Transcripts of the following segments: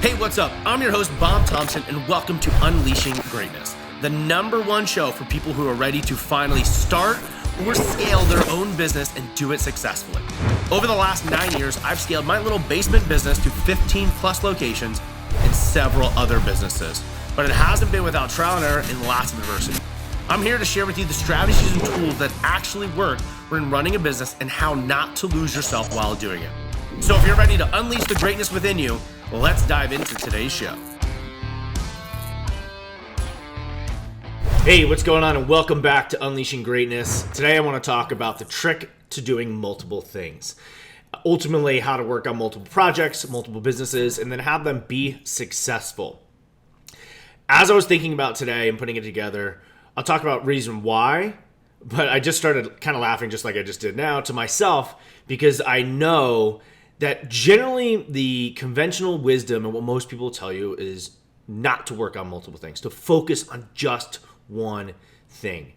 Hey, what's up? I'm your host, Bob Thompson, and welcome to Unleashing Greatness, the #1 show for people who are ready to finally start or scale their own business and do it successfully. Over the last 9 years, I've scaled my little basement business to 15 plus locations and several other businesses, but it hasn't been without trial and error and lots of adversity. I'm here to share with you the strategies and tools that actually work when running a business and how not to lose yourself while doing it. So if you're ready to unleash the greatness within you, let's dive into today's show. Hey, what's going on, and welcome back to Unleashing Greatness. Today I want to talk about the trick to doing multiple things. Ultimately, how to work on multiple projects, multiple businesses, and then have them be successful. As I was thinking about today and putting it together, I'll talk about reason why, but I just started kind of laughing just like I just did now to myself because I know that generally the conventional wisdom and what most people tell you is not to work on multiple things, to focus on just one thing.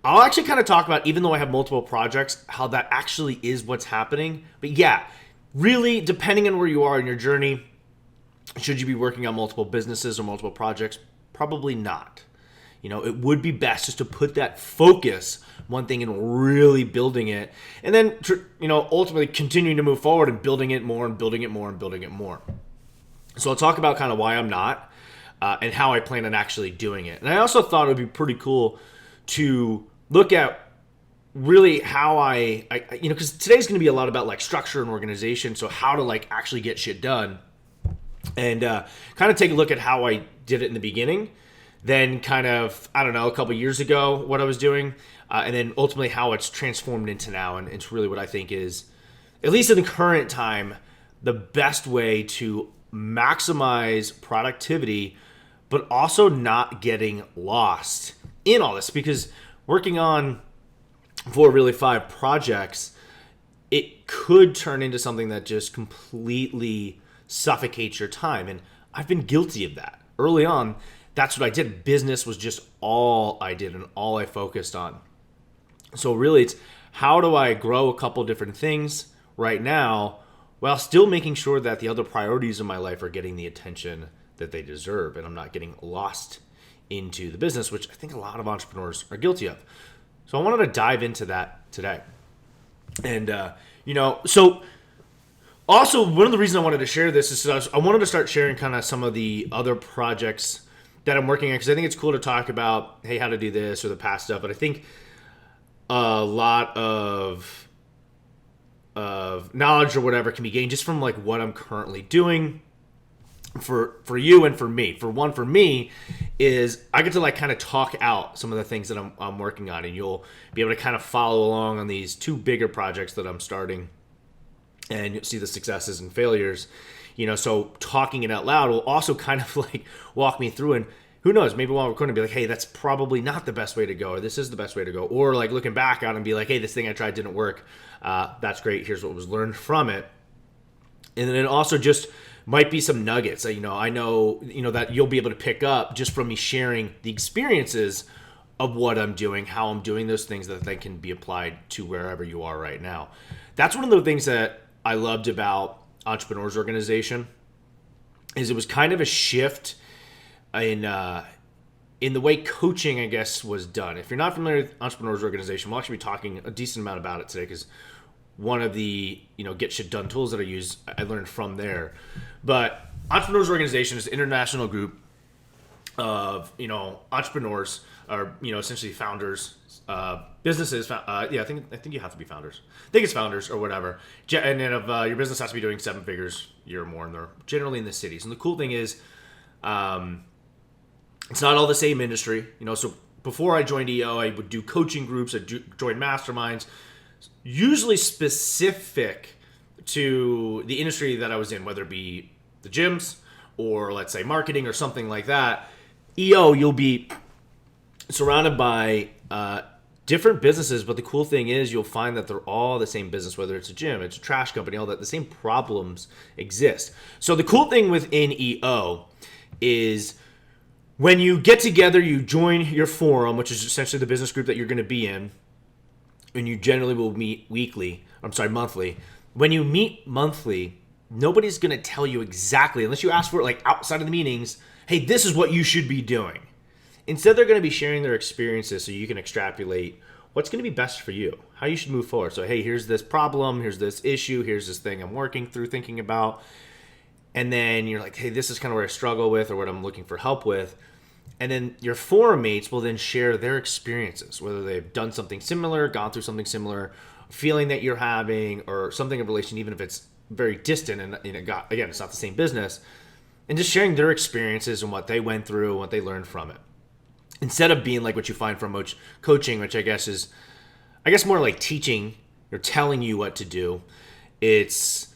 I'll actually kind of talk about, even though I have multiple projects, how that actually is what's happening. But yeah, really, depending on where you are in your journey, should you be working on multiple businesses or multiple projects? Probably not. You know, it would be best just to put that focus one thing and really building it, and then, ultimately continuing to move forward and building it more and building it more and building it more. So I'll talk about kind of why I'm not and how I plan on actually doing it. And I also thought it would be pretty cool to look at really how I because today's going to be a lot about like structure and organization. So how to like actually get shit done, and kind of take a look at how I did it in the beginning. Then kind of, a couple years ago, what I was doing, and then ultimately how it's transformed into now. And it's really what I think is, at least in the current time, the best way to maximize productivity, but also not getting lost in all this. Because working on 4, really 5 projects, it could turn into something that just completely suffocates your time. And I've been guilty of that early on. That's what I did. Business was just all I did and all I focused on. So really, it's how do I grow a couple different things right now while still making sure that the other priorities in my life are getting the attention that they deserve, and I'm not getting lost into the business, which I think a lot of entrepreneurs are guilty of. So I wanted to dive into that today. And, so also one of the reasons I wanted to share this is I wanted to start sharing kind of some of the other projects that I'm working on, because I think it's cool to talk about, hey, how to do this or the past stuff. But I think a lot of knowledge or whatever can be gained just from like what I'm currently doing for you and for me. For me is I get to like kind of talk out some of the things that I'm working on, and you'll be able to kind of follow along on these 2 bigger projects that I'm starting, and you'll see the successes and failures. So talking it out loud will also kind of like walk me through, and who knows, maybe while we're recording, be like, hey, that's probably not the best way to go, or this is the best way to go, or like looking back on and be like, hey, this thing I tried didn't work. That's great. Here's what was learned from it. And then it also just might be some nuggets. I know that you'll be able to pick up just from me sharing the experiences of what I'm doing, how I'm doing those things that they can be applied to wherever you are right now. That's one of the things that I loved about Entrepreneurs Organization, is it was kind of a shift in the way coaching, I guess, was done. If you're not familiar with Entrepreneurs Organization, we'll actually be talking a decent amount about it today, because one of the get shit done tools that I use, I learned from there. But Entrepreneurs Organization is an international group of entrepreneurs, or essentially founders, businesses. I think you have to be founders. I think it's founders or whatever. And then your business has to be doing 7 figures a year or more, and they're generally in the cities. And the cool thing is, it's not all the same industry. So before I joined EO, I would do coaching groups, I'd join masterminds, usually specific to the industry that I was in, whether it be the gyms or let's say marketing or something like that. EO, you'll be surrounded by different businesses, but the cool thing is you'll find that they're all the same business, whether it's a gym, it's a trash company, all that, the same problems exist. So the cool thing within EO is when you get together, you join your forum, which is essentially the business group that you're going to be in, and you generally will meet monthly. When you meet monthly, nobody's going to tell you exactly, unless you ask for it like outside of the meetings, hey, this is what you should be doing. Instead, they're going to be sharing their experiences so you can extrapolate what's going to be best for you, how you should move forward. So, hey, here's this problem, here's this issue, here's this thing I'm working through, thinking about. And then you're like, hey, this is kind of where I struggle with or what I'm looking for help with. And then your forum mates will then share their experiences, whether they've done something similar, gone through something similar, feeling that you're having, or something in relation, even if it's very distant and again, it's not the same business, and just sharing their experiences and what they went through and what they learned from it. Instead of being like what you find from coaching, which I guess is more like teaching or telling you what to do. It's,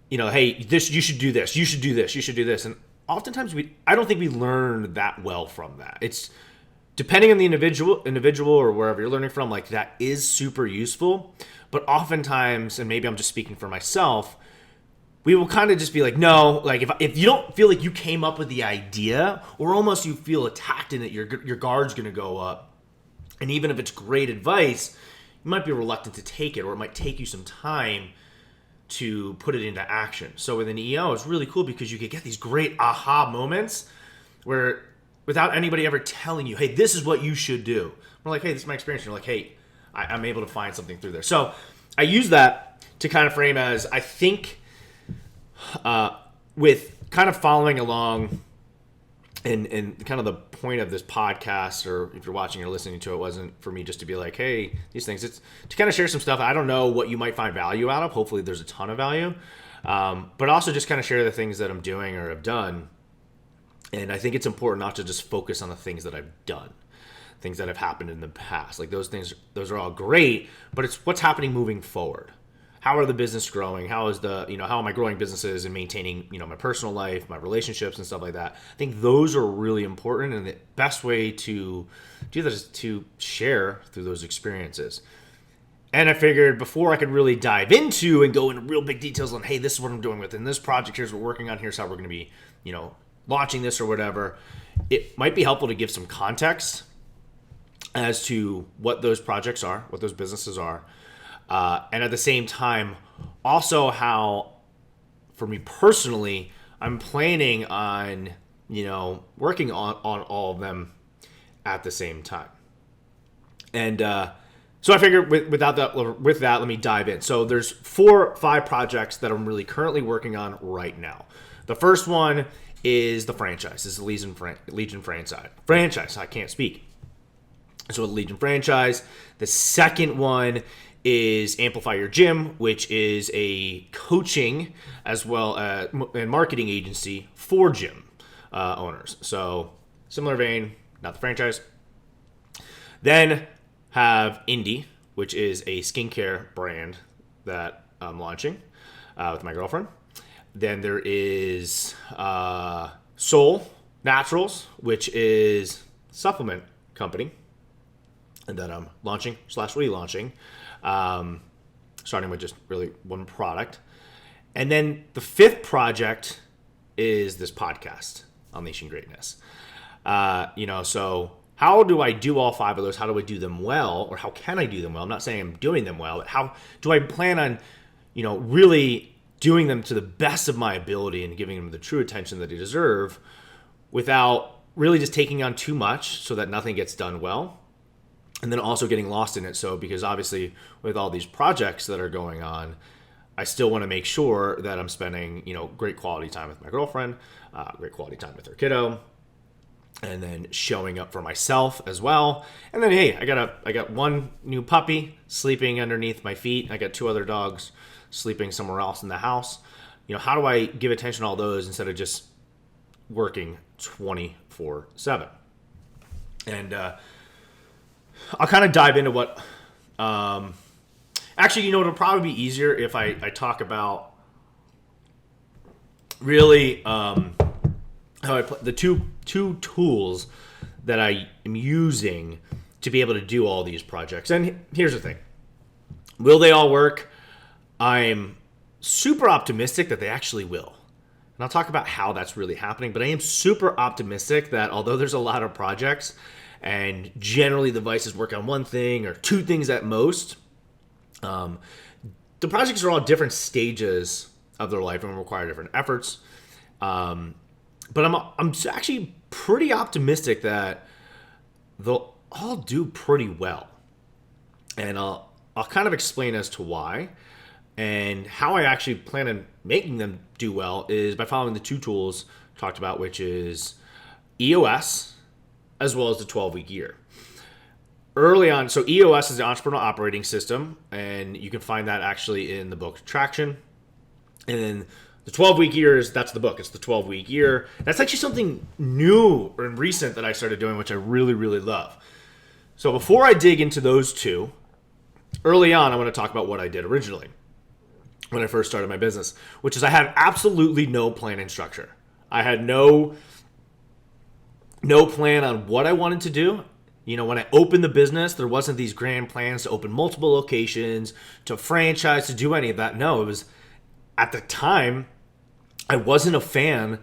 hey, this, you should do this, you should do this, you should do this. And oftentimes I don't think we learn that well from that. It's depending on the individual or wherever you're learning from, like that is super useful. But oftentimes, and maybe I'm just speaking for myself, we will kind of just be like, no, like if you don't feel like you came up with the idea, or almost you feel attacked in it, your guard's going to go up. And even if it's great advice, you might be reluctant to take it, or it might take you some time to put it into action. So with an EO, it's really cool because you could get these great aha moments where without anybody ever telling you, hey, this is what you should do. We're like, hey, this is my experience. And you're like, hey, I'm able to find something through there. So I use that to kind of frame as, I think, with kind of following along and kind of the point of this podcast, or if you're watching or listening to it, wasn't for me just to be like, hey, these things. It's to kind of share some stuff. I don't know what you might find value out of. Hopefully there's a ton of value. But also just kind of share the things that I'm doing or have done. And I think it's important not to just focus on the things that I've done, things that have happened in the past. Like those things, those are all great, but it's what's happening moving forward. How are the business growing? How is how am I growing businesses and maintaining, my personal life, my relationships and stuff like that? I think those are really important, and the best way to do that is to share through those experiences. And I figured before I could really dive into and go into real big details on, hey, this is what I'm doing within this project, here's what we're working on, here's how we're going to be, launching this or whatever, it might be helpful to give some context as to what those projects are, what those businesses are. And at the same time, also how, for me personally, I'm planning on, working on all of them at the same time. And so I figured with that, let me dive in. So there's 4 or 5 projects that I'm really currently working on right now. The first one is the franchise. This is the Legion franchise. I can't speak. So the Legion franchise. The second one is Amplify Your Gym, which is a coaching as well as and marketing agency for gym owners. So similar vein, not the franchise. Then have Indie, which is a skincare brand that I'm launching with my girlfriend. Then there is Soul Naturals, which is a supplement company that I'm launching / relaunching. Starting with just really one product. And then the 5th project is this podcast, Unleashing Greatness. So how do I do all 5 of those? How do I do them well? Or how can I do them well? I'm not saying I'm doing them well, but how do I plan on, really doing them to the best of my ability and giving them the true attention that they deserve without really just taking on too much so that nothing gets done well. And then also getting lost in it. So because obviously with all these projects that are going on, I still want to make sure that I'm spending, great quality time with my girlfriend, great quality time with her kiddo, and then showing up for myself as well. And then, hey, I got one new puppy sleeping underneath my feet. I got 2 other dogs sleeping somewhere else in the house. How do I give attention to all those instead of just working 24/7? And I'll kind of dive into what, actually, it'll probably be easier if I talk about really how I put the two tools that I am using to be able to do all these projects. And here's the thing. Will they all work? I'm super optimistic that they actually will. And I'll talk about how that's really happening, but I am super optimistic that although there's a lot of projects and generally the devices work on one thing or 2 things at most, the projects are all different stages of their life and require different efforts. But I'm actually pretty optimistic that they'll all do pretty well. And I'll kind of explain as to why. And how I actually plan on making them do well is by following the two tools talked about, which is EOS as well as the 12-week year. Early on, so EOS is the Entrepreneurial Operating System, and you can find that actually in the book Traction. And then the 12-week year that's the book. It's the 12-week year. That's actually something new and recent that I started doing, which I really, really love. So before I dig into those two, early on, I want to talk about what I did originally when I first started my business, which is I had absolutely no plan and structure. I had no plan on what I wanted to do. You know, when I opened the business, there wasn't these grand plans to open multiple locations, to franchise, to do any of that. No, it was, at the time, I wasn't a fan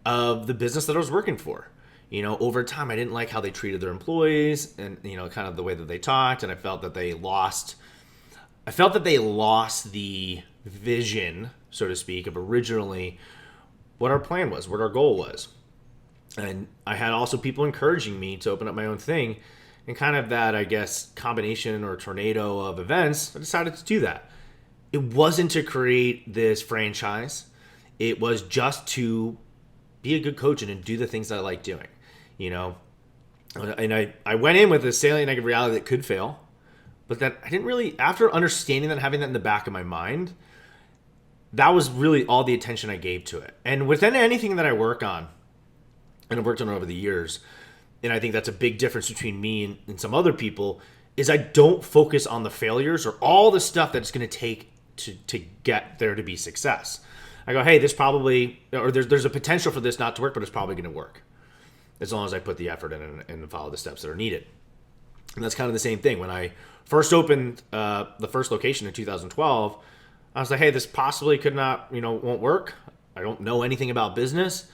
of the business that I was working for. You know, over time, I didn't like how they treated their employees and, you know, kind of the way that they talked. And I felt that they lost the vision, so to speak, of originally what our plan was, what our goal was. And I had also people encouraging me to open up my own thing, and kind of that, I guess, combination or tornado of events, I decided to do that. It wasn't to create this franchise. It was just to be a good coach and do the things that I like doing, you know. And I went in with a salient negative reality that could fail, but that I didn't really, after understanding that, having that in the back of my mind, that was really all the attention I gave to it. And within anything that I work on, and I've worked on it over the years, and I think that's a big difference between me and some other people, is I don't focus on the failures or all the stuff that it's going to take to get there to be success. I go, hey, this probably, or there's a potential for this not to work, but it's probably going to work as long as I put the effort in and follow the steps that are needed. And that's kind of the same thing. When I first opened the first location in 2012, I was like, hey, this possibly won't work. I don't know anything about business,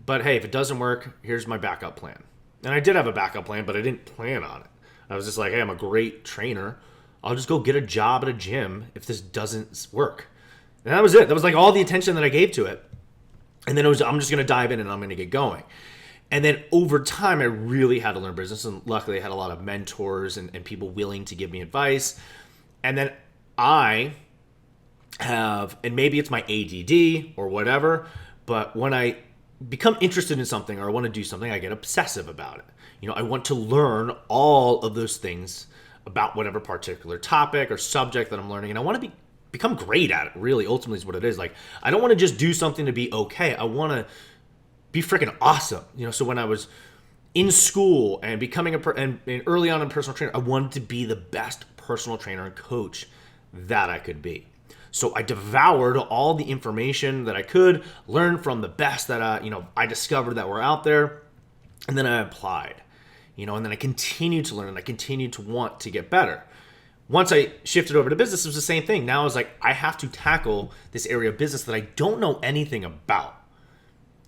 but hey, if it doesn't work, here's my backup plan. And I did have a backup plan, but I didn't plan on it. I was just like, hey, I'm a great trainer. I'll just go get a job at a gym if this doesn't work. And that was it. That was like all the attention that I gave to it. And then I'm just going to dive in and I'm going to get going. And then over time, I really had to learn business. And luckily, I had a lot of mentors and people willing to give me advice. And then I have, and maybe it's my ADD or whatever, but when I become interested in something or I want to do something, I get obsessive about it. You know, I want to learn all of those things about whatever particular topic or subject that I'm learning. And I want to become great at it, really, ultimately is what it is. Like, I don't want to just do something to be okay. I want to be freaking awesome. You know, so when I was in school and becoming and early on a personal trainer, I wanted to be the best personal trainer and coach that I could be. So I devoured all the information that I could learn from the best that I discovered that were out there, and then I applied. You know, and then I continued to learn and I continued to want to get better. Once I shifted over to business, it was the same thing. Now I was like, I have to tackle this area of business that I don't know anything about.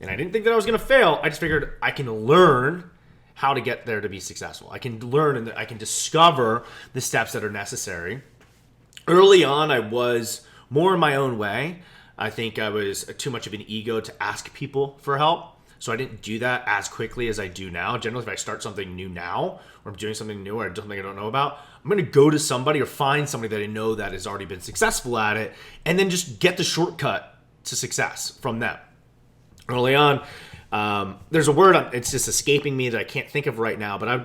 And I didn't think that I was going to fail. I just figured I can learn how to get there to be successful. I can learn and I can discover the steps that are necessary. Early on, I was more in my own way. I think I was too much of an ego to ask people for help. So I didn't do that as quickly as I do now. Generally, if I start something new now, or I'm doing something new or something I don't know about, I'm going to go to somebody or find somebody that I know that has already been successful at it, and then just get the shortcut to success from them. Early on, there's a word, it's just escaping me that I can't think of right now, but I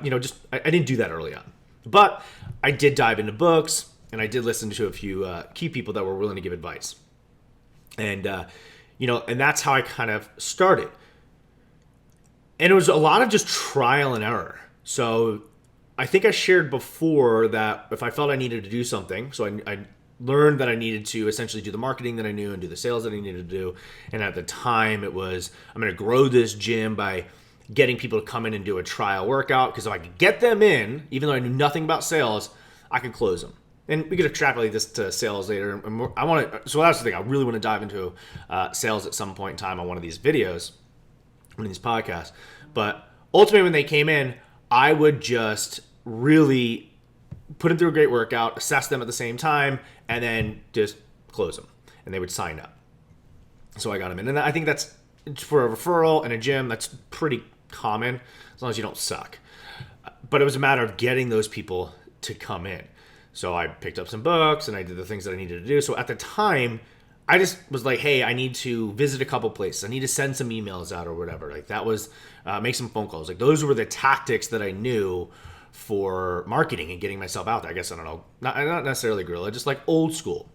didn't do that early on. But I did dive into books, and I did listen to a few key people that were willing to give advice. And, and that's how I kind of started. And it was a lot of just trial and error. So I think I shared before that if I felt I needed to do something, so I learned that I needed to essentially do the marketing that I knew and do the sales that I needed to do. And at the time it was, I'm going to grow this gym by getting people to come in and do a trial workout, because if I could get them in, even though I knew nothing about sales, I could close them. And we could extrapolate this to sales later. So that's the thing. I really want to dive into sales at some point in time on one of these videos, one of these podcasts. But ultimately, when they came in, I would just really put them through a great workout, assess them at the same time, and then just close them. And they would sign up. So I got them in. And I think that's for a referral and a gym, that's pretty common as long as you don't suck. But it was a matter of getting those people to come in. So I picked up some books and I did the things that I needed to do. So at the time, I just was like, hey, I need to visit a couple places. I need to send some emails out or whatever. Like that was, make some phone calls. Like those were the tactics that I knew for marketing and getting myself out there. I guess, I don't know, not necessarily guerrilla, just like old school.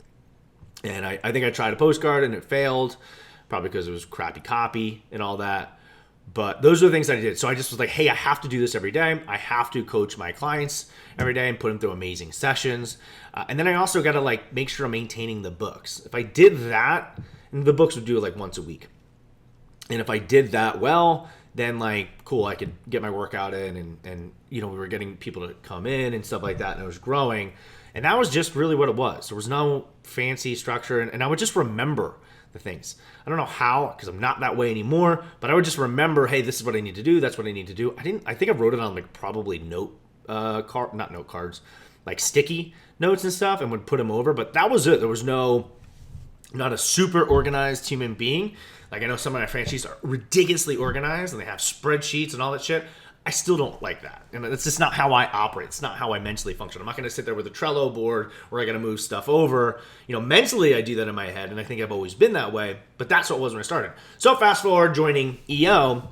And I think I tried a postcard and it failed, probably because it was crappy copy and all that. But those are the things that I did. So I just was like, hey, I have to do this every day. I have to coach my clients every day and put them through amazing sessions. And then I also got to like make sure I'm maintaining the books. If I did that, and the books would do it like once a week. And if I did that well, then like, cool, I could get my workout in and we were getting people to come in and stuff like that. And it was growing. And that was just really what it was. There was no fancy structure. And I would just remember the things. I don't know how, because I'm not that way anymore, but I would just remember, hey, this is what I need to do. That's what I need to do. I think I wrote it on like probably not note cards, like sticky notes and stuff, and would put them over, but that was it. There was not a super organized human being. Like I know some of my franchisees are ridiculously organized and they have spreadsheets and all that shit. I still don't like that. And it's just not how I operate. It's not how I mentally function. I'm not going to sit there with a Trello board where I got to move stuff over. Mentally I do that in my head, and I think I've always been that way, but that's what it was when I started. So fast forward, joining EO,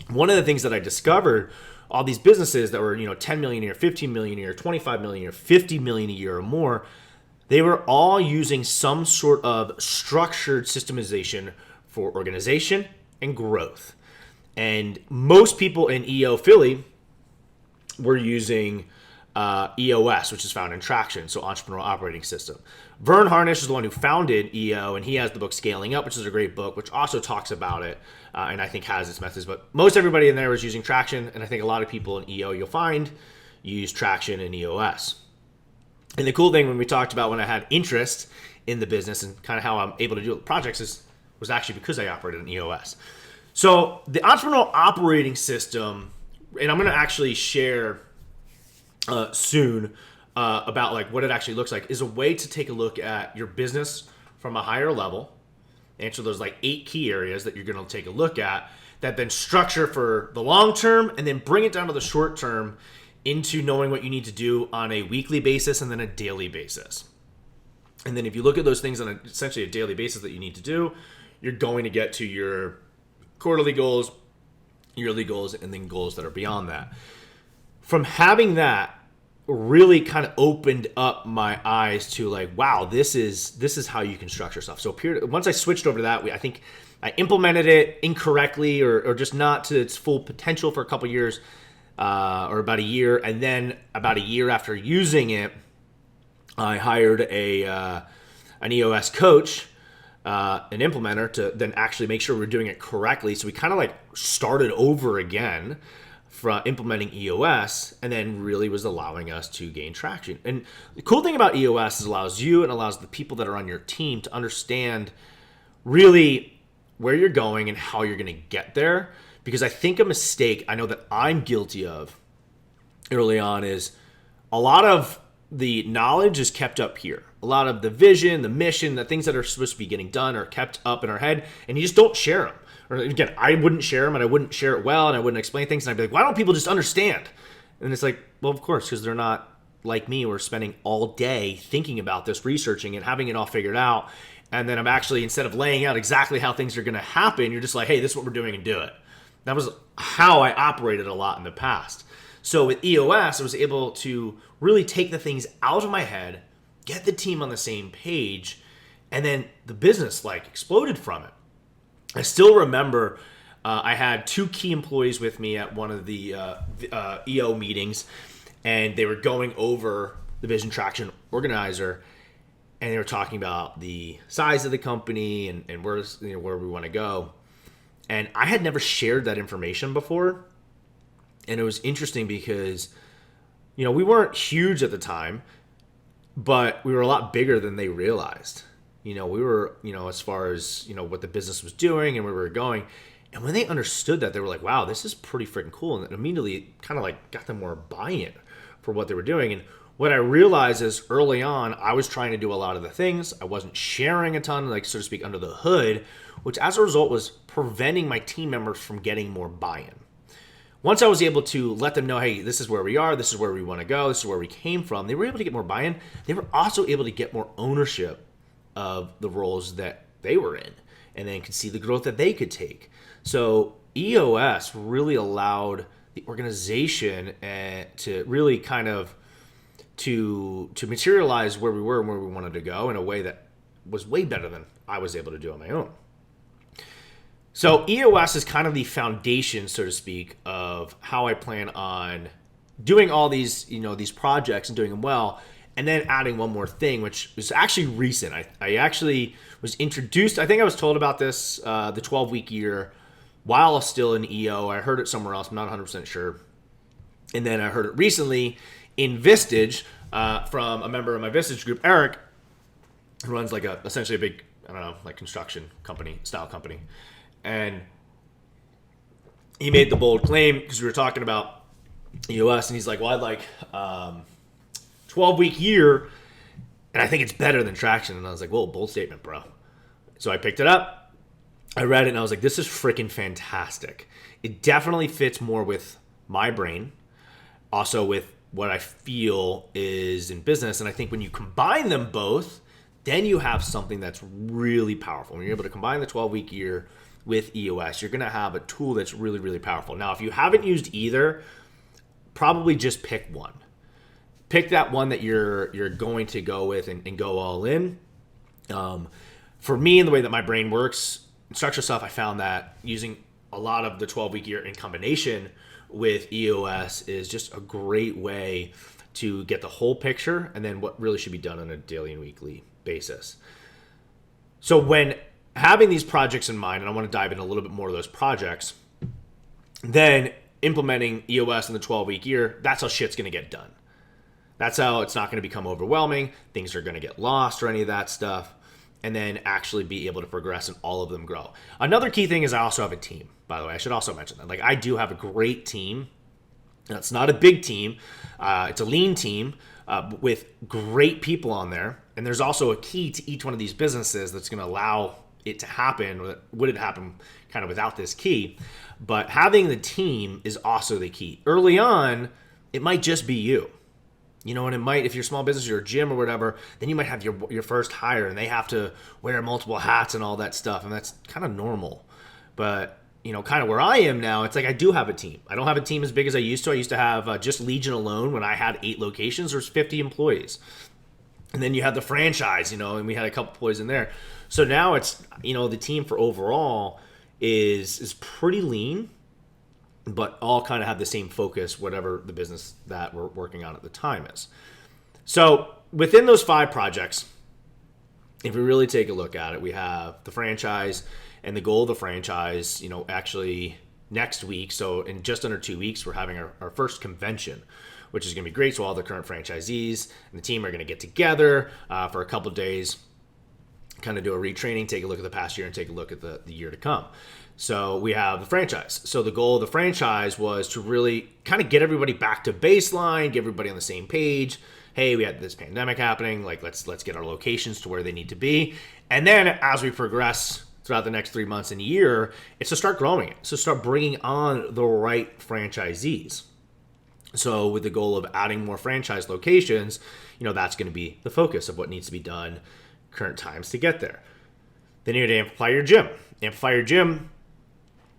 one of the things that I discovered, all these businesses that were, 10 million a year, 15 million a year, 25 million a year, 50 million a year or more, they were all using some sort of structured systemization for organization and growth. And most people in EO Philly were using EOS, which is found in Traction, so Entrepreneurial Operating System. Vern Harnish is the one who founded EO, and he has the book Scaling Up, which is a great book, which also talks about it, and I think has its methods. But most everybody in there was using Traction, and I think a lot of people in EO you'll find use Traction and EOS. And the cool thing when we talked about when I had interest in the business and kind of how I'm able to do projects was actually because I operated in EOS. So the Entrepreneurial Operating System, and I'm going to actually share soon about like what it actually looks like, is a way to take a look at your business from a higher level, answer those like 8 key areas that you're going to take a look at, that then structure for the long term, and then bring it down to the short term into knowing what you need to do on a weekly basis and then a daily basis. And then if you look at those things on essentially a daily basis that you need to do, you're going to get to your quarterly goals, yearly goals, and then goals that are beyond that. From having that really kind of opened up my eyes to like, wow, this is how you can structure stuff. So once I switched over to that, I think I implemented it incorrectly or just not to its full potential for a couple years or about a year. And then about a year after using it, I hired an EOS coach, an implementer, to then actually make sure we're doing it correctly. So we kind of like started over again from implementing EOS, and then really was allowing us to gain traction. And the cool thing about EOS is it allows you and allows the people that are on your team to understand really where you're going and how you're going to get there. Because I think a mistake I know that I'm guilty of early on is a lot of the knowledge is kept up here. A lot of the vision, the mission, the things that are supposed to be getting done are kept up in our head, and you just don't share them. Or again, I wouldn't share them, and I wouldn't share it well, and I wouldn't explain things, and I'd be like, why don't people just understand? And it's like, well, of course, because they're not like me. We're spending all day thinking about this, researching and having it all figured out. And then I'm actually, instead of laying out exactly how things are going to happen, you're just like, hey, this is what we're doing, and do it. That was how I operated a lot in the past. So with EOS, I was able to really take the things out of my head, get the team on the same page, and then the business like exploded from it. I still remember I had 2 key employees with me at one of the EO meetings, and they were going over the Vision Traction Organizer, and they were talking about the size of the company and where we want to go. And I had never shared that information before. And it was interesting because, we weren't huge at the time, but we were a lot bigger than they realized. We were, as far as, what the business was doing and where we were going. And when they understood that, they were like, wow, this is pretty freaking cool. And it immediately kind of like got them more buy-in for what they were doing. And what I realized is early on, I was trying to do a lot of the things. I wasn't sharing a ton, like so to speak, under the hood, which as a result was preventing my team members from getting more buy-in. Once I was able to let them know, hey, this is where we are, this is where we want to go, this is where we came from, they were able to get more buy-in. They were also able to get more ownership of the roles that they were in and then could see the growth that they could take. So EOS really allowed the organization to really kind of to materialize where we were and where we wanted to go in a way that was way better than I was able to do on my own. So EOS is kind of the foundation, so to speak, of how I plan on doing all these, these projects and doing them well, and then adding one more thing, which was actually recent. I actually was introduced, I think I was told about this, the 12-week year, while I was still in EO. I heard it somewhere else, I'm not 100% sure. And then I heard it recently in Vistage from a member of my Vistage group, Eric, who runs essentially a big, construction company, style company. And he made the bold claim because we were talking about EOS, and he's like, well, I'd like 12-week year, and I think it's better than Traction. And I was like, whoa, bold statement, bro. So I picked it up, I read it, and I was like, this is freaking fantastic. It definitely fits more with my brain, also with what I feel is in business. And I think when you combine them both, then you have something that's really powerful. When you're able to combine the 12-week year with EOS, you're going to have a tool that's really, really powerful. Now, if you haven't used either, probably just pick one. Pick that one that you're going to go with and go all in. For me, and the way that my brain works, structure stuff, I found that using a lot of the 12-week year in combination with EOS is just a great way to get the whole picture and then what really should be done on a daily and weekly basis. So when having these projects in mind, and I want to dive in a little bit more of those projects, then implementing EOS in the 12-week year, that's how shit's going to get done. That's how it's not going to become overwhelming. Things are going to get lost or any of that stuff, and then actually be able to progress and all of them grow. Another key thing is I also have a team, by the way. I should also mention that. I do have a great team. Now, it's not a big team. It's a lean team with great people on there. And there's also a key to each one of these businesses that's going to allow it to happen. Would it happen kind of without this key? But having the team is also the key. Early on, it might just be you. And it might, if you're a small business or a gym or whatever, then you might have your first hire and they have to wear multiple hats and all that stuff. And that's kind of normal. But, kind of where I am now, it's like I do have a team. I don't have a team as big as I used to. I used to have just Legion alone when I had 8 locations, there's 50 employees. And then you have the franchise, and we had a couple employees in there. So now it's, the team for overall is pretty lean, but all kind of have the same focus, whatever the business that we're working on at the time is. So within those 5 projects, if we really take a look at it, we have the franchise, and the goal of the franchise, actually next week, so in just under 2 weeks, we're having our first convention, which is going to be great. So all the current franchisees and the team are going to get together for a couple of days, kind of do a retraining, take a look at the past year and take a look at the year to come. So we have the franchise. So the goal of the franchise was to really kind of get everybody back to baseline, get everybody on the same page. Hey, we had this pandemic happening. Let's get our locations to where they need to be. And then as we progress throughout the next 3 months and a year, it's to start growing it. So start bringing on the right franchisees. So with the goal of adding more franchise locations, that's going to be the focus of what needs to be done current times to get there. Then you need to amplify your gym. Amplify your gym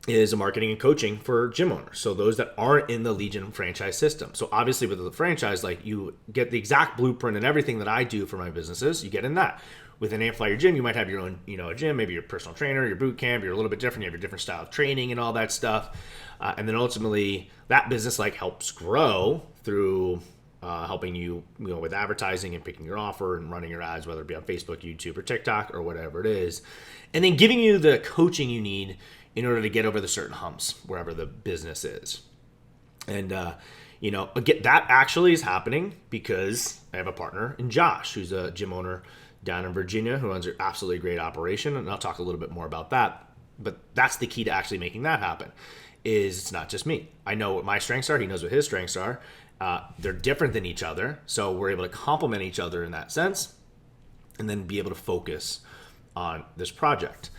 is a marketing and coaching for gym owners. So those that aren't in the Legion franchise system. So obviously with the franchise, you get the exact blueprint and everything that I do for my businesses, you get in that. With an Amplify Your Gym, you might have your own, a gym, maybe your personal trainer, your boot camp, you're a little bit different, you have your different style of training and all that stuff. And then ultimately that business helps grow through helping you, with advertising and picking your offer and running your ads, whether it be on Facebook, YouTube, or TikTok, or whatever it is. And then giving you the coaching you need in order to get over the certain humps wherever the business is. And, again, that actually is happening because I have a partner in Josh, who's a gym owner down in Virginia, who runs an absolutely great operation. And I'll talk a little bit more about that. But that's the key to actually making that happen. Is it's not just me. I know what my strengths are. He knows what his strengths are. They're different than each other, so we're able to complement each other in that sense, and then be able to focus on this project.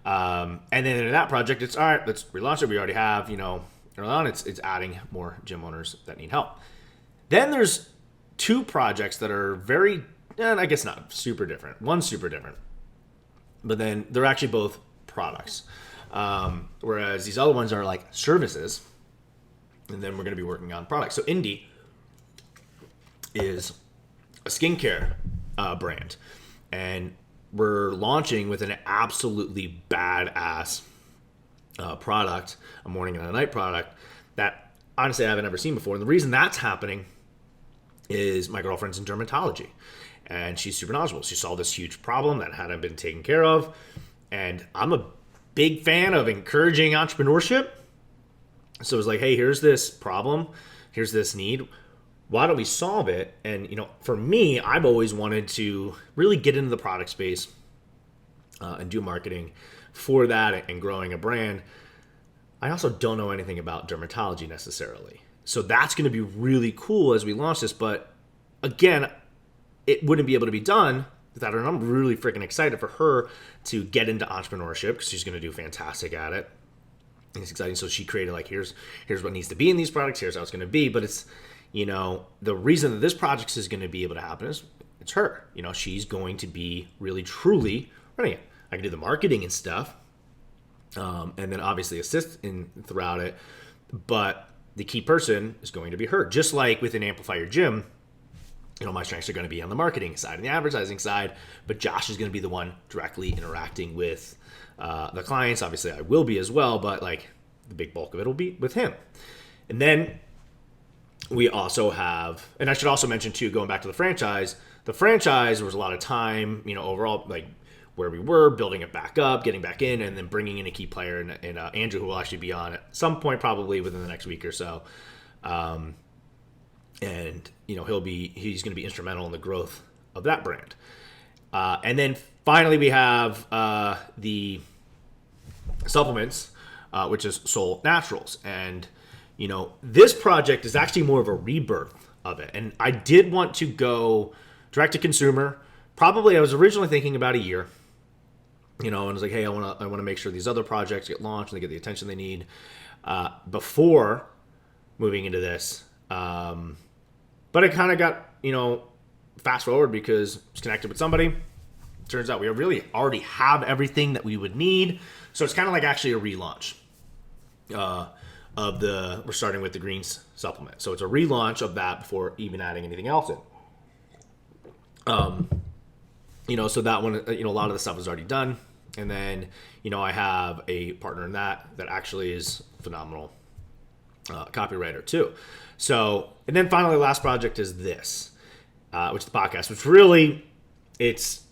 And then in that project, it's all right. Let's relaunch it. We already have, early on, it's adding more gym owners that need help. Then there's two projects that are very, I guess not super different. One's super different, but then they're actually both products. Whereas these other ones are like services, and then we're going to be working on products. So Indie is a skincare brand, and we're launching with an absolutely badass product, a morning and a night product that honestly I haven't ever seen before. And the reason that's happening is my girlfriend's in dermatology, and she's super knowledgeable. She saw this huge problem that hadn't been taken care of, and I'm a big fan of encouraging entrepreneurship. So it was like, hey, here's this problem, here's this need. Why don't we solve it? And for me, I've always wanted to really get into the product space and do marketing for that and growing a brand. I also don't know anything about dermatology necessarily. So that's going to be really cool as we launch this. But again, it wouldn't be able to be done without her. And I'm really freaking excited for her to get into entrepreneurship because she's going to do fantastic at it. And it's exciting. So she created like, here's what needs to be in these products. Here's how it's going to be. But it's, the reason that this project is going to be able to happen is it's her. She's going to be really, truly running it. I can do the marketing and stuff. And then obviously assist throughout it. But the key person is going to be her. Just like within Amplify Your Gym, my strengths are going to be on the marketing side and the advertising side, but Josh is going to be the one directly interacting with the clients. Obviously, I will be as well, but like the big bulk of it will be with him. And then we also have, and I should also mention too, going back to the franchise was a lot of time, overall, like where we were, building it back up, getting back in, and then bringing in a key player, and Andrew, who will actually be on at some point, probably within the next week or so. And he's going to be instrumental in the growth of that brand. And then finally we have the supplements, which is Soul Naturals. And this project is actually more of a rebirth of it. And I did want to go direct to consumer. Probably I was originally thinking about a year. And I was like, hey, I want to make sure these other projects get launched and they get the attention they need before moving into this. But it kind of got, fast forward because I was connected with somebody. Turns out we really already have everything that we would need. So it's kind of like actually a relaunch we're starting with the greens supplement. So it's a relaunch of that before even adding anything else in. So that one, a lot of the stuff is already done. And then, I have a partner in that actually is phenomenal copywriter too. So, and then finally, the last project is this, which is the podcast, which really, it's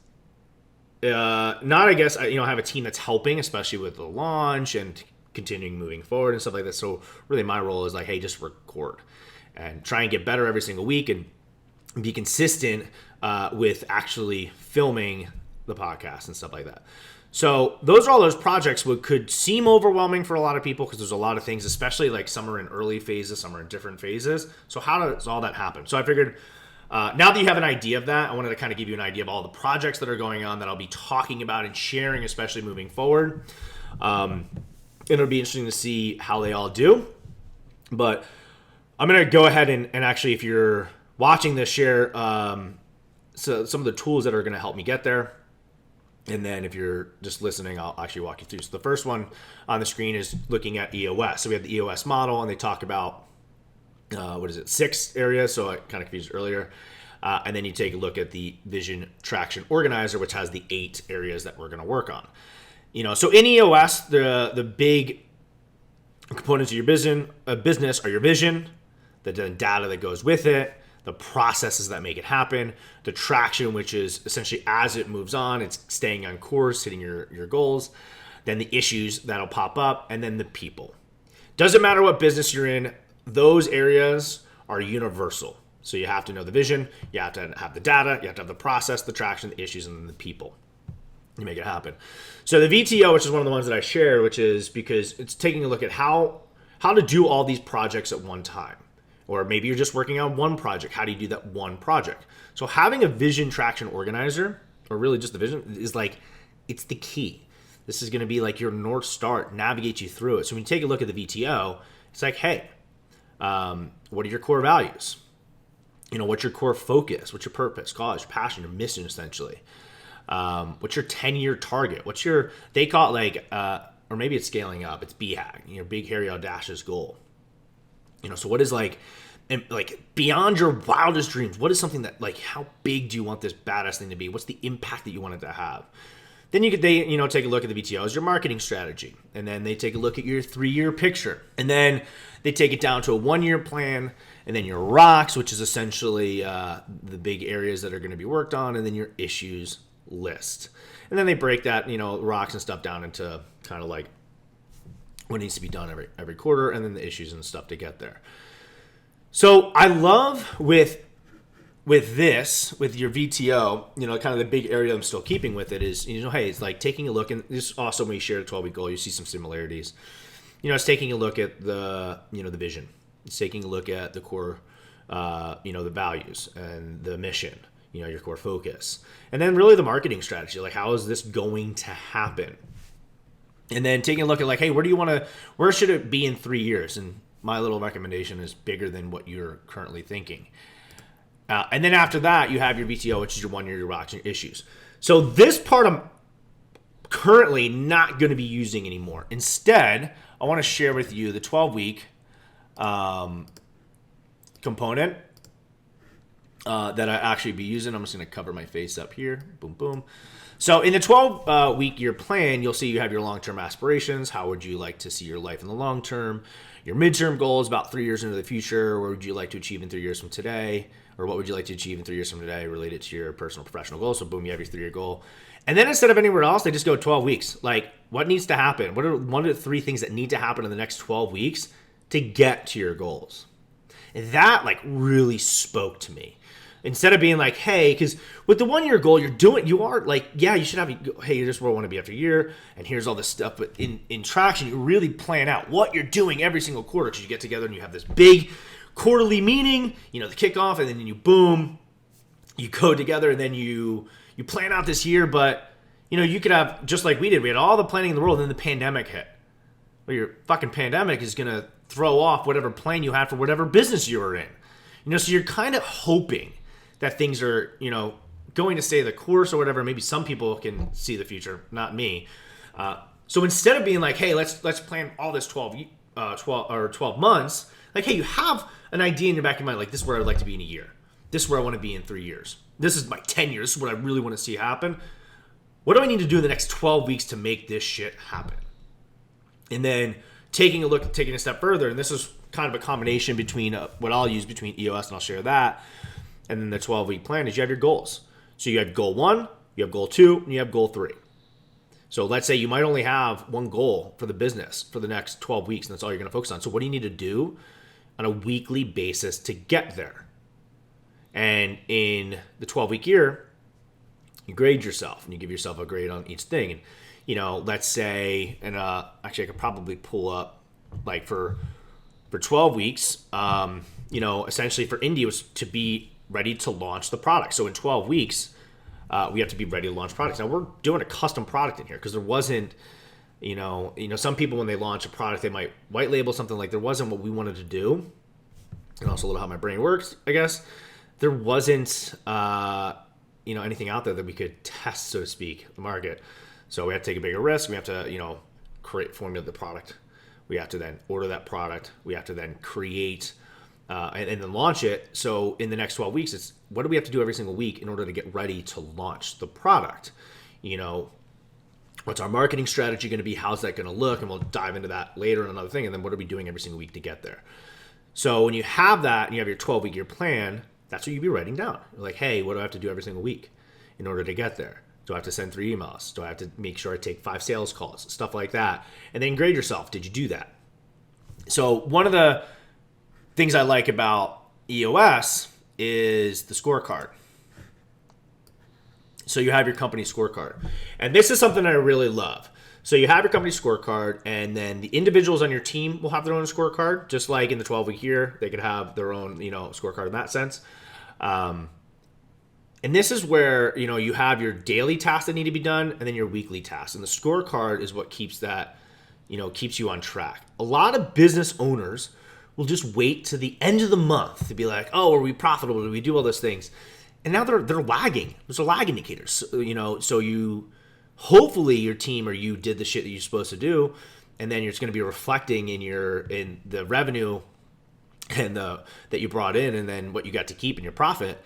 not, I guess, I have a team that's helping, especially with the launch and continuing moving forward and stuff like that. So really my role is like, hey, just record and try and get better every single week and be consistent with actually filming the podcast and stuff like that. So those are all those projects what could seem overwhelming for a lot of people because there's a lot of things, especially like some are in early phases, some are in different phases. So how does all that happen? So I figured now that you have an idea of that, I wanted to kind of give you an idea of all the projects that are going on that I'll be talking about and sharing, especially moving forward. It'll be interesting to see how they all do. But I'm going to go ahead and actually, if you're watching this, share so some of the tools that are going to help me get there. And then if you're just listening, I'll actually walk you through. So the first one on the screen is looking at EOS. So we have the EOS model, and they talk about, 6 areas. So I kind of confused earlier. And then you take a look at the Vision Traction Organizer, which has the 8 areas that we're going to work on. So in EOS, the big components of your business are your vision, the data that goes with it, the processes that make it happen, the traction, which is essentially as it moves on, it's staying on course, hitting your goals, then the issues that'll pop up, and then the people. Doesn't matter what business you're in, those areas are universal. So you have to know the vision, you have to have the data, you have to have the process, the traction, the issues, and then the people. You make it happen. So the VTO, which is one of the ones that I shared, which is because it's taking a look at how to do all these projects at one time. Or maybe you're just working on one project. How do you do that one project? So having a vision traction organizer, or really just the vision, is like, it's the key. This is going to be like your North Star, navigate you through it. So when you take a look at the VTO, it's like, hey, what are your core values? What's your core focus? What's your purpose, cause, passion, your mission, essentially? What's your 10-year target? They call it like, or maybe it's scaling up. It's BHAG, big, hairy, audacious goal. So what is like beyond your wildest dreams? What is something that, like, how big do you want this badass thing to be? What's the impact that you want it to have? Then they take a look at the VTO as your marketing strategy. And then they take a look at your 3-year picture. And then they take it down to a 1-year plan. And then your rocks, which is essentially the big areas that are going to be worked on. And then your issues list. And then they break that, rocks and stuff down into kind of like what needs to be done every quarter, and then the issues and stuff to get there. So I love with this, with your VTO, kind of the big area I'm still keeping with it is, hey, it's like taking a look, and this also when you share a 12-week goal, you see some similarities. It's taking a look at the, the vision. It's taking a look at the core, the values and the mission, your core focus. And then really the marketing strategy, like how is this going to happen? And then taking a look at like, hey, where should it be in 3 years? And my little recommendation is bigger than what you're currently thinking. And then after that, you have your VTO, which is your 1-year, your rocks, and your issues. So this part I'm currently not going to be using anymore. Instead, I want to share with you the 12-week component that I actually be using. I'm just going to cover my face up here. Boom, boom. So in the 12-week year plan, you'll see you have your long-term aspirations. How would you like to see your life in the long term? Your midterm goal is about 3 years into the future. What would you like to achieve in 3 years from today? Or what would you like to achieve in 3 years from today related to your personal professional goals? So boom, you have your 3-year goal. And then instead of anywhere else, they just go 12 weeks. Like, what needs to happen? What are one of the 3 things that need to happen in the next 12 weeks to get to your goals? And that like really spoke to me. Instead of being like, hey, because with the 1-year goal, you are like, yeah, you should have, hey, here's where I want to be after a year, and here's all this stuff. But in traction, you really plan out what you're doing every single quarter, because you get together and you have this big quarterly meeting, the kickoff, and then you go together, and then you plan out this year. But you could have, just like we did, we had all the planning in the world, and then the pandemic hit. Well, your fucking pandemic is gonna throw off whatever plan you had for whatever business you were in. So you're kind of hoping that things are, going to stay the course or whatever. Maybe some people can see the future, not me. So instead of being like, hey, let's plan all this 12 months, like, hey, you have an idea in your back of your mind, like, this is where I'd like to be in a year. This is where I want to be in 3 years. This is my 10 years. This is what I really want to see happen. What do I need to do in the next 12 weeks to make this shit happen? And then taking a step further, and this is kind of a combination between what I'll use between EOS, and I'll share that, and then the 12-week plan is you have your goals. So you have goal 1, you have goal 2, and you have goal 3. So let's say you might only have one goal for the business for the next 12 weeks, and that's all you're going to focus on. So what do you need to do on a weekly basis to get there? And in the 12-week year, you grade yourself, and you give yourself a grade on each thing. And, let's say, and actually I could probably pull up, like for 12 weeks, essentially for India was to be ready to launch the product. So in 12 weeks, we have to be ready to launch products. Now we're doing a custom product in here because there wasn't, some people when they launch a product, they might white label something. Like there wasn't what we wanted to do. And also a little how my brain works, I guess. There wasn't, anything out there that we could test, so to speak, the market. So we have to take a bigger risk. We have to, formulate the product. We have to then order that product. We have to then create and then launch it. So in the next 12 weeks, it's what do we have to do every single week in order to get ready to launch the product? What's our marketing strategy going to be? How's that going to look? And we'll dive into that later in another thing. And then what are we doing every single week to get there? So when you have that and you have your 12-week year plan, that's what you'd be writing down. You're like, hey, what do I have to do every single week in order to get there? Do I have to send 3 emails? Do I have to make sure I take 5 sales calls? Stuff like that. And then grade yourself. Did you do that? So one of the things I like about EOS is the scorecard. So you have your company scorecard. And this is something I really love. So you have your company scorecard, and then the individuals on your team will have their own scorecard, just like in the 12-week year, they could have their own, scorecard in that sense. And this is where, you have your daily tasks that need to be done and then your weekly tasks. And the scorecard is what keeps that, keeps you on track. A lot of business owners will just wait to the end of the month to be like, oh, are we profitable? Do we do all those things? And now they're lagging. Those are lag indicators. So you, hopefully your team or you did the shit that you're supposed to do, and then it's going to be reflecting in the revenue and that you brought in, and then what you got to keep in your profit.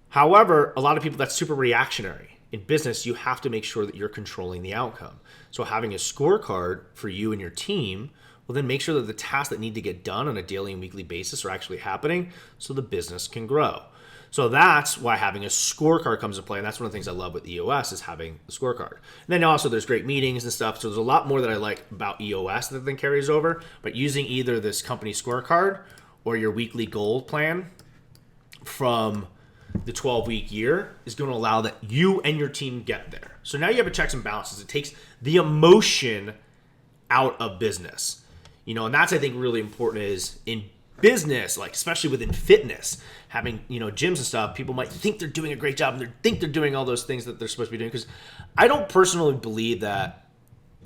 However, a lot of people, that's super reactionary. In business, you have to make sure that you're controlling the outcome. So having a scorecard for you and your team will then make sure that the tasks that need to get done on a daily and weekly basis are actually happening so the business can grow. So that's why having a scorecard comes into play. And that's one of the things I love with EOS is having the scorecard. And then also there's great meetings and stuff. So there's a lot more that I like about EOS that then carries over. But using either this company scorecard or your weekly goal plan from the 12-week year is going to allow that you and your team get there. So now you have a checks and balances. It takes the emotion out of business. And that's, I think, really important is in business, like especially within fitness, having, gyms and stuff, people might think they're doing a great job and they think they're doing all those things that they're supposed to be doing. Because I don't personally believe that,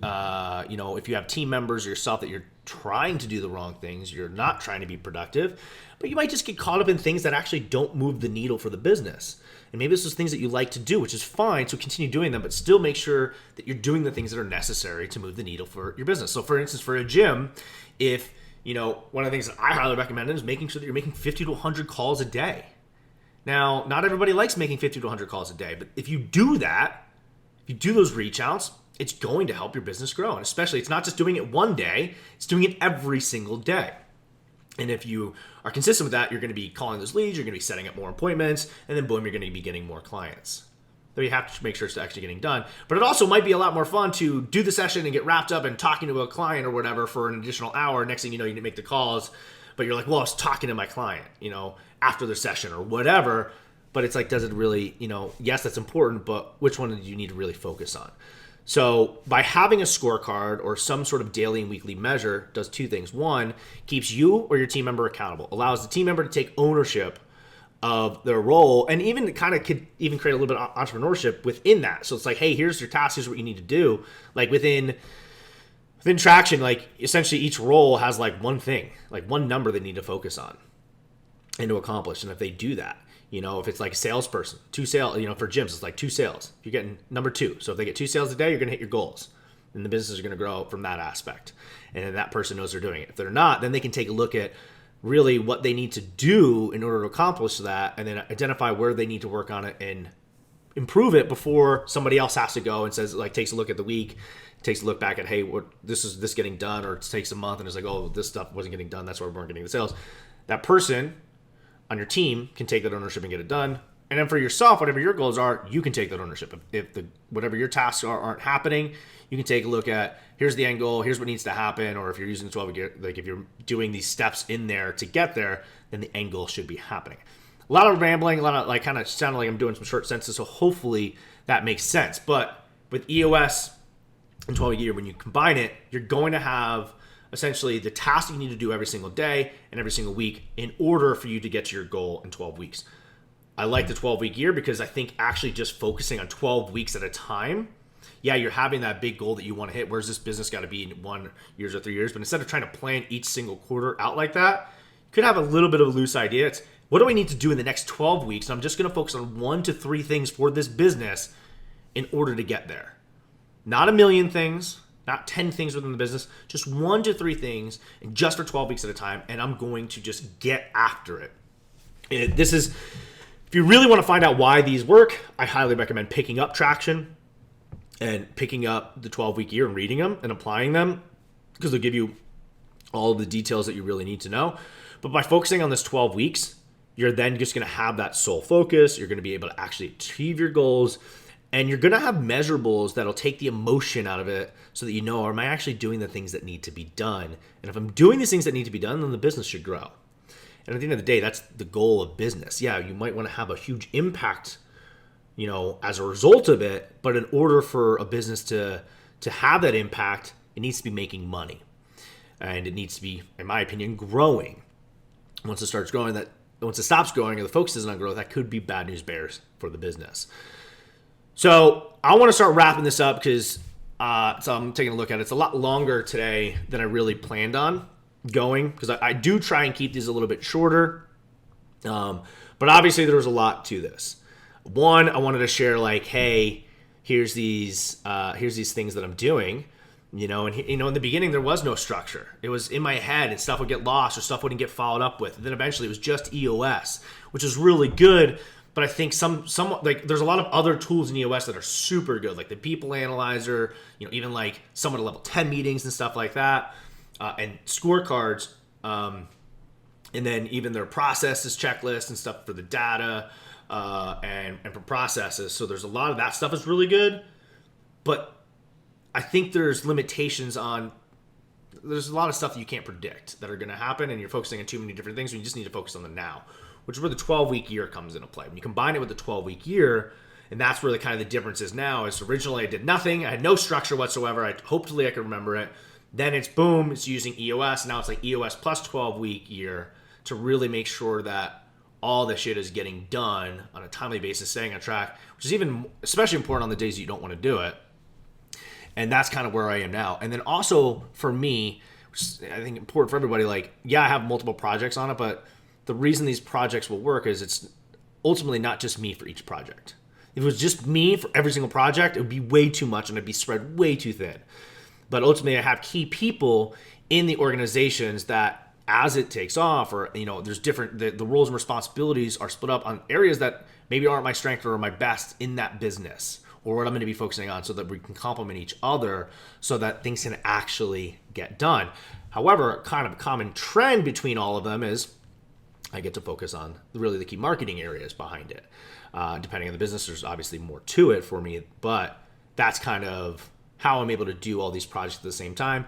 if you have team members or yourself that you're trying to do the wrong things, you're not trying to be productive, but you might just get caught up in things that actually don't move the needle for the business. And maybe this is things that you like to do, which is fine. So continue doing them, but still make sure that you're doing the things that are necessary to move the needle for your business. So for instance, for a gym, if, one of the things that I highly recommend is making sure that you're making 50 to 100 calls a day. Now, not everybody likes making 50 to 100 calls a day, but if you do that, if you do those reach outs, it's going to help your business grow. And especially, it's not just doing it one day, it's doing it every single day. And if you are consistent with that, you're going to be calling those leads, you're going to be setting up more appointments, and then boom, you're going to be getting more clients. Though you have to make sure it's actually getting done. But it also might be a lot more fun to do the session and get wrapped up in talking to a client or whatever for an additional hour. Next thing you know, you need to make the calls, but you're like, well, I was talking to my client, after the session or whatever. But it's like, does it really, yes, that's important, but which one do you need to really focus on? So by having a scorecard or some sort of daily and weekly measure does two things. One, keeps you or your team member accountable, allows the team member to take ownership of their role, and even kind of could even create a little bit of entrepreneurship within that. So it's like, hey, here's your task, here's what you need to do. Like within Traction, like essentially each role has like one thing, like one number they need to focus on and to accomplish. And if they do that, if it's like a salesperson, 2 sales, for gyms, it's like 2 sales. You're getting number 2. So if they get 2 sales a day, you're going to hit your goals. And the business is going to grow from that aspect. And then that person knows they're doing it. If they're not, then they can take a look at really what they need to do in order to accomplish that, and then identify where they need to work on it and improve it before somebody else has to go and says, like, takes a look at the week, takes a look back at, hey, this is this getting done, or it takes a month and it's like, oh, this stuff wasn't getting done, that's why we weren't getting the sales. That person on your team can take that ownership and get it done. And then for yourself, whatever your goals are, you can take that ownership. If whatever your tasks aren't happening, you can take a look at, here's the end goal, here's what needs to happen. Or if you're using 12, like if you're doing these steps in there to get there, then the end goal should be happening. A lot of rambling, a lot of like kind of sounding like I'm doing some short sentences. So hopefully that makes sense. But with EOS and 12 year, when you combine it, you're going to have essentially the task you need to do every single day and every single week in order for you to get to your goal in 12 weeks. I like the 12-week year because I think actually just focusing on 12 weeks at a time, yeah, you're having that big goal that you want to hit. Where's this business got to be in 1 year or 3 years? But instead of trying to plan each single quarter out like that, you could have a little bit of a loose idea. It's, what do I need to do in the next 12 weeks? And I'm just going to focus on 1 to 3 things for this business in order to get there. Not a million things, not 10 things within the business, just 1 to 3 things, and just for 12 weeks at a time. And I'm going to just get after it. If you really want to find out why these work, I highly recommend picking up Traction and picking up the 12-week year and reading them and applying them, because they'll give you all of the details that you really need to know. But by focusing on this 12 weeks, you're then just going to have that sole focus. You're going to be able to actually achieve your goals, and you're going to have measurables that'll take the emotion out of it so that you know, am I actually doing the things that need to be done? And if I'm doing these things that need to be done, then the business should grow. And at the end of the day, that's the goal of business. Yeah, you might want to have a huge impact as a result of it. But in order for a business to have that impact, it needs to be making money. And it needs to be, in my opinion, growing. Once it stops growing, or the focus isn't on growth, that could be bad news bears for the business. So I want to start wrapping this up because so I'm taking a look at it. It's a lot longer today than I really planned on going, because I do try and keep these a little bit shorter. But obviously there was a lot to this. One, I wanted to share hey, here's these things that I'm doing. And in the beginning there was no structure. It was in my head, and stuff would get lost or stuff wouldn't get followed up with. And then eventually it was just EOS, which is really good. But I think some there's a lot of other tools in EOS that are super good, like the People Analyzer, even some of the level 10 meetings and stuff like that, and scorecards, and then even their processes checklist and stuff for the data, and for processes. So there's a lot of that stuff is really good, but I think there's limitations on. There's a lot of stuff that you can't predict that are going to happen, and you're focusing on too many different things. And you just need to focus on the now, which is where the 12-week year comes into play. When you combine it with the 12-week year, and that's where the difference is now. Is originally I did nothing, I had no structure whatsoever. Hopefully I could remember it. Then it's boom, it's using EOS. Now it's EOS plus 12-week year to really make sure that all the shit is getting done on a timely basis, staying on track, which is even especially important on the days that you don't want to do it. And that's kind of where I am now. And then also for me, which is, I think, important for everybody, I have multiple projects on it, but the reason these projects will work is it's ultimately not just me for each project. If it was just me for every single project, it would be way too much and it'd be spread way too thin. But ultimately, I have key people in the organizations that, as it takes off, or there's different, the roles and responsibilities are split up on areas that maybe aren't my strength or my best in that business, or what I'm going to be focusing on, so that we can complement each other so that things can actually get done. However, kind of a common trend between all of them is I get to focus on really the key marketing areas behind it. Depending on the business, there's obviously more to it for me, but that's kind of how I'm able to do all these projects at the same time.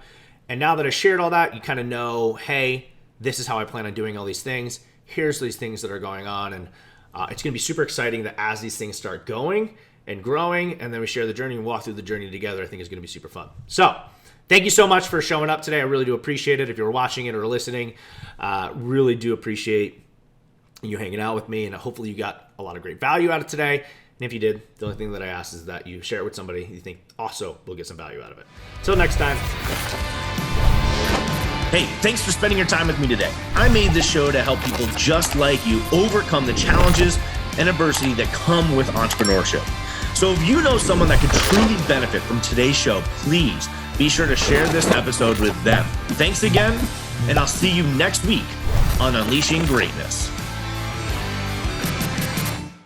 And now that I shared all that, you kind of know, hey, this is how I plan on doing all these things. Here's these things that are going on. And it's going to be super exciting that as these things start going and growing, and then we share the journey and walk through the journey together, I think is going to be super fun. So thank you so much for showing up today. I really do appreciate it. If you're watching it or listening, really do appreciate you hanging out with me, and hopefully you got a lot of great value out of today. And if you did, the only thing that I ask is that you share it with somebody you think also will get some value out of it. Until next time. Hey, thanks for spending your time with me today. I made this show to help people just like you overcome the challenges and adversity that come with entrepreneurship. So if you know someone that could truly benefit from today's show, please be sure to share this episode with them. Thanks again, and I'll see you next week on Unleashing Greatness.